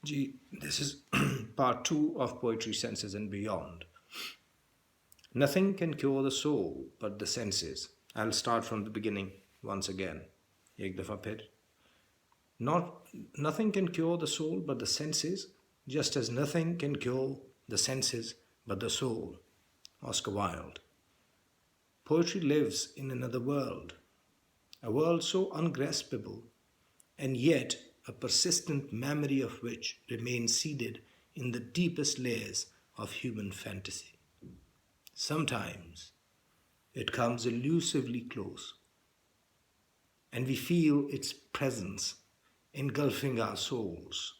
Gee, this is part two of Poetry, Senses and Beyond. Nothing can cure the soul but the senses. I'll start from the beginning once again. एक दफा फिर. Not, nothing can cure the soul but the senses, just as nothing can cure the senses but the soul. Oscar Wilde. Poetry lives in another world, a world so ungraspable, and yet a persistent memory of which remains seated in the deepest layers of human fantasy. Sometimes it comes elusively close, and we feel its presence engulfing our souls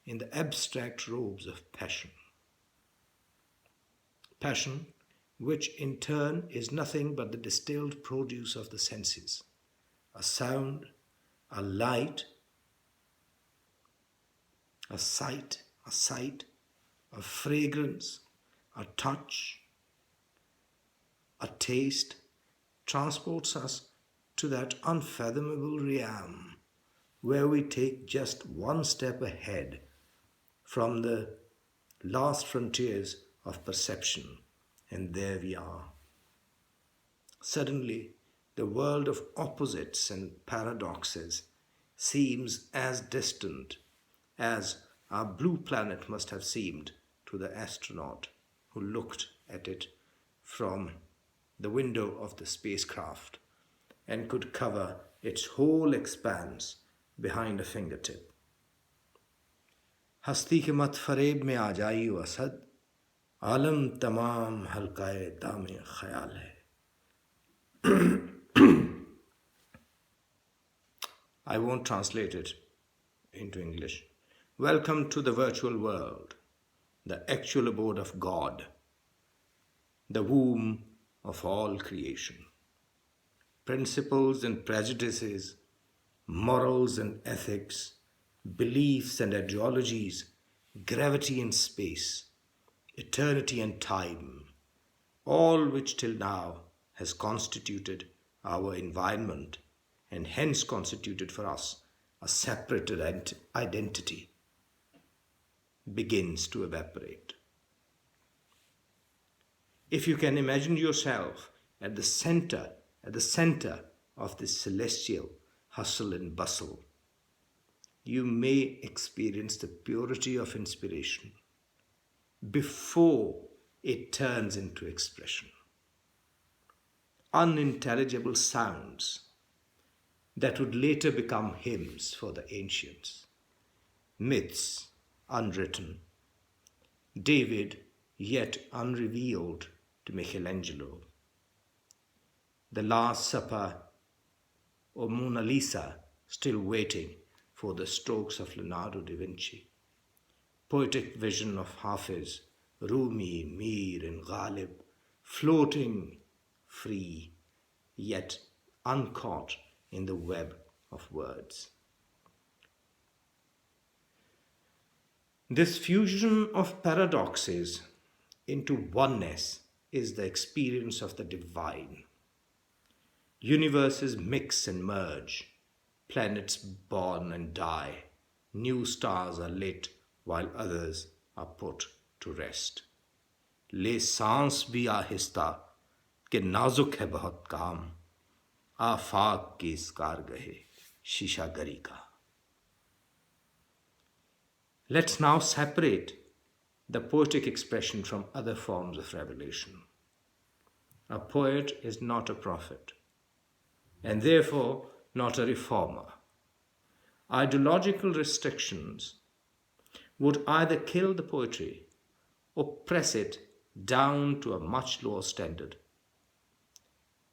in the abstract robes of passion. Passion, which in turn is nothing but the distilled produce of the senses, a sound, a light, a sight, a fragrance, a touch, a taste, transports us to that unfathomable realm where we take just one step ahead from the last frontiers of perception, and there we are. Suddenly, the world of opposites and paradoxes seems as distant as our blue planet must have seemed to the astronaut who looked at it from the window of the spacecraft and could cover its whole expanse behind a fingertip. हस्ती के मत फरेब में आ जाई असद आलम तमाम हल्काए दामे ख्याल है. I won't translate it into English. Welcome to the virtual world, the actual abode of God, the womb of all creation. Principles and prejudices, morals and ethics, beliefs and ideologies, gravity and space, eternity and time, all which till now has constituted our environment and hence constituted for us a separate identity, begins to evaporate. If you can imagine yourself at the center of this celestial hustle and bustle, you may experience the purity of inspiration before it turns into expression. Unintelligible sounds that would later become hymns for the ancients, myths unwritten, David yet unrevealed to Michelangelo, the Last Supper or Mona Lisa still waiting for the strokes of Leonardo da Vinci, poetic vision of Hafiz, Rumi, Mir and Ghalib, floating free yet uncaught in the web of words. This fusion of paradoxes into oneness is the experience of the divine. Universes mix and merge, planets born and die, new stars are lit while others are put to rest. ले सांस भी आहिस्ता कि नाजुक है बहुत काम आफाक की इस कारगहे शीशागरी का. Let's now separate the poetic expression from other forms of revelation. A poet is not a prophet, and therefore not a reformer. Ideological restrictions would either kill the poetry or press it down to a much lower standard.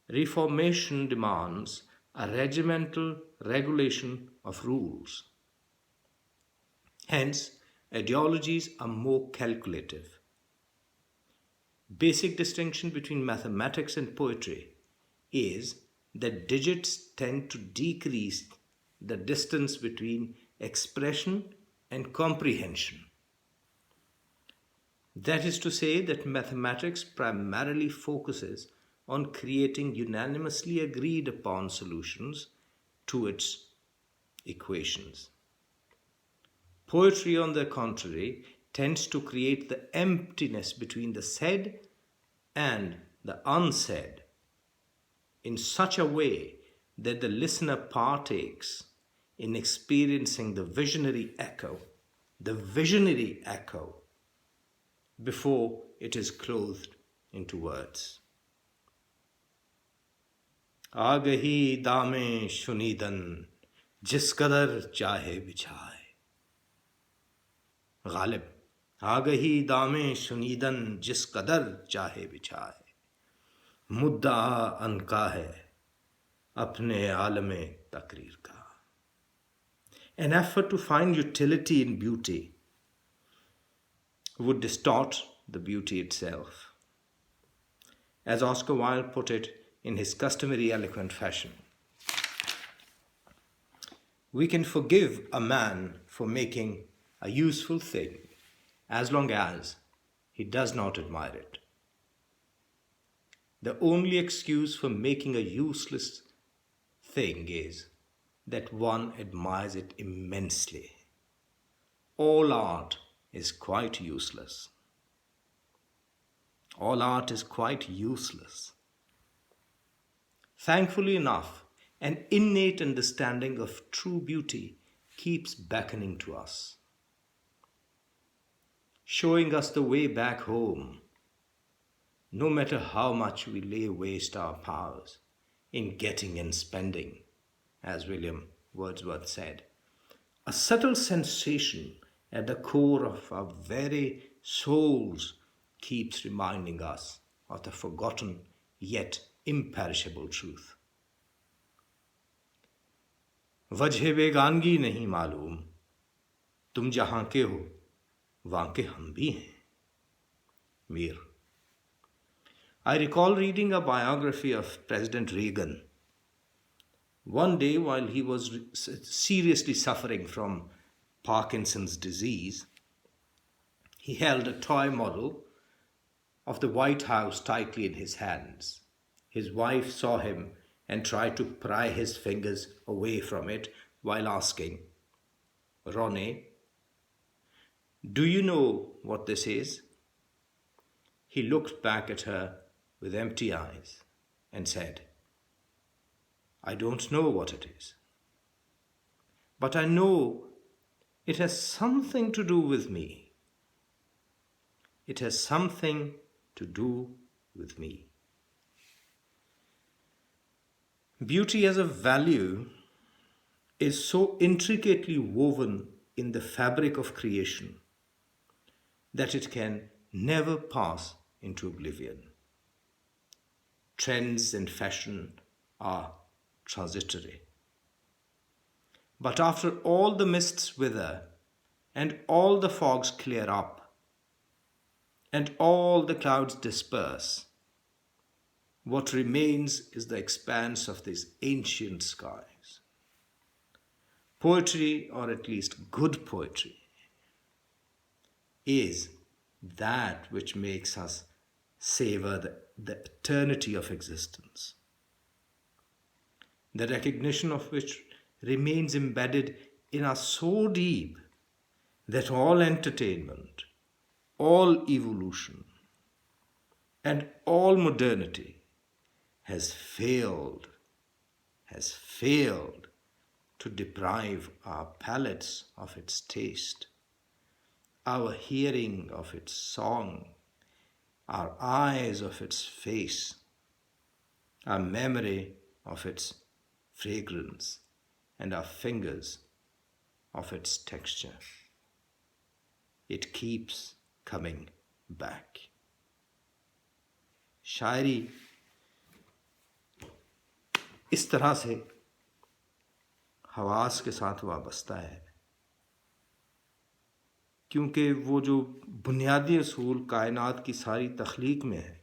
Reformation demands a regimental regulation of rules. Hence, ideologies are more calculative. Basic distinction between mathematics and poetry is that digits tend to decrease the distance between expression and comprehension. That is to say that mathematics primarily focuses on creating unanimously agreed upon solutions to its equations. Poetry, on the contrary, tends to create the emptiness between the said and the unsaid in such a way that the listener partakes in experiencing the visionary echo, before it is clothed into words. आ गही दामे शुनीदन जिस कदर चाहे बिछाए. गालिब, आ गही दामे शुनीदन जिस कदर चाहे बिछाए. मुद्दा अनका है अपने आलमे तकरीर का. An effort to find utility in beauty would distort the beauty itself. As Oscar Wilde put it in his customary eloquent fashion, we can forgive a man for making a useful thing as long as he does not admire it. The only excuse for making a useless thing is that one admires it immensely. All art is quite useless. All art is quite useless. Thankfully enough, an innate understanding of true beauty keeps beckoning to us, showing us the way back home, no matter how much we lay waste our powers in getting and spending, as William Wordsworth said. A subtle sensation at the core of our very souls keeps reminding us of the forgotten yet imperishable truth. वजह बेगानगी नहीं मालूम, तुम जहां के हो वहां के हम भी हैं. Mir. I recall reading a biography of President Reagan. One day, while he was seriously suffering from Parkinson's disease, he held a toy model of the White House tightly in his hands. His wife saw him and tried to pry his fingers away from it while asking, "Ronnie, do you know what this is?" He looked back at her with empty eyes and said, "I don't know what it is. But I know it has something to do with me. It has something to do with me." Beauty as a value is so intricately woven in the fabric of creation that it can never pass into oblivion. Trends and fashion are transitory. But after all the mists wither and all the fogs clear up and all the clouds disperse, what remains is the expanse of these ancient skies. Poetry, or at least good poetry, is that which makes us savor the eternity of existence, the recognition of which remains embedded in us so deep that all entertainment, all evolution, and all modernity has failed to deprive our palates of its taste, our hearing of its song, our eyes of its face, our memory of its fragrance, and our fingers of its texture. It keeps coming back. शायरी इस तरह से हवास के साथ वाबस्ता है, क्योंकि वो जो बुनियादी असूल कायनात की सारी तख्लीक में है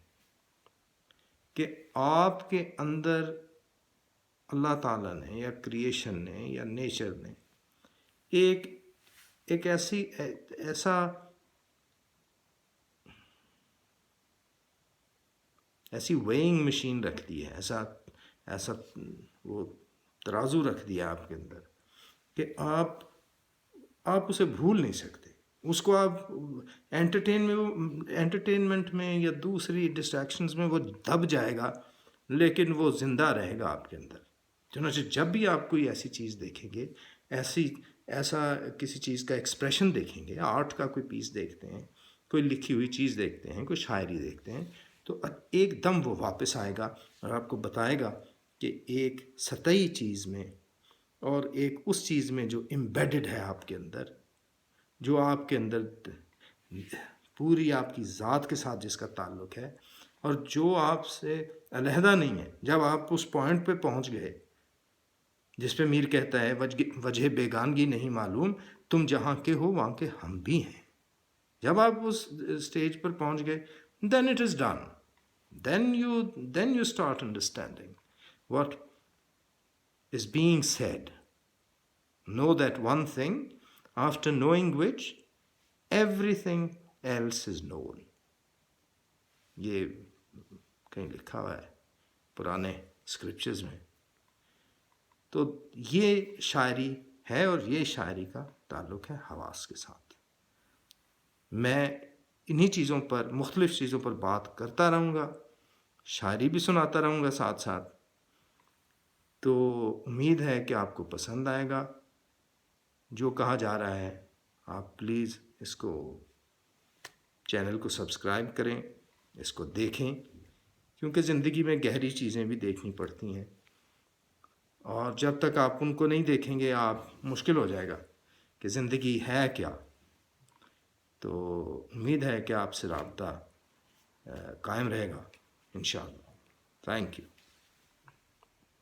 कि आपके अंदर अल्लाह ताला ने या क्रिएशन ने या नेचर ने एक ऐसी वेइंग मशीन रख दी है, ऐसा वो तराजू रख दिया आपके अंदर कि आप آپ اسے بھول نہیں سکتے. اس کو آپ انٹرٹینمنٹ میں یا دوسری ڈسٹریکشنز میں وہ دب جائے گا، لیکن وہ زندہ رہے گا آپ کے اندر. چنانچہ جب بھی آپ کوئی ایسی چیز دیکھیں گے، ایسا کسی چیز کا ایکسپریشن دیکھیں گے، آرٹ کا کوئی پیس دیکھتے ہیں، کوئی لکھی ہوئی چیز دیکھتے ہیں، کوئی شاعری دیکھتے ہیں، تو ایک دم وہ واپس آئے گا اور آپ کو بتائے گا کہ ایک سطحی چیز میں اور ایک اس چیز میں جو امبیڈڈ ہے آپ کے اندر، جو آپ کے اندر پوری آپ کی ذات کے ساتھ جس کا تعلق ہے، اور جو آپ سے علیحدہ نہیں ہے. جب آپ اس پوائنٹ پہ پہنچ گئے جس پہ میر کہتا ہے وجہ بیگانگی نہیں معلوم، تم جہاں کے ہو وہاں کے ہم بھی ہیں. جب آپ اس اسٹیج پر پہنچ گئے، then it is done. Then you start understanding what is being said. Know that one thing, after knowing which, everything else is known. یہ کہیں لکھا ہوا ہے پرانے اسکرپچرز میں. تو یہ شاعری ہے اور یہ شاعری کا تعلق ہے حواس کے ساتھ. میں انہی چیزوں پر، مختلف چیزوں پر بات کرتا رہوں گا، شاعری بھی سناتا رہوں گا ساتھ ساتھ. تو امید ہے کہ آپ کو پسند آئے گا جو کہا جا رہا ہے. آپ پلیز اس کو، چینل کو سبسکرائب کریں، اس کو دیکھیں، کیونکہ زندگی میں گہری چیزیں بھی دیکھنی پڑتی ہیں، اور جب تک آپ ان کو نہیں دیکھیں گے آپ مشکل ہو جائے گا کہ زندگی ہے کیا. تو امید ہے کہ آپ سے رابطہ قائم رہے گا انشاءاللہ. Thank you.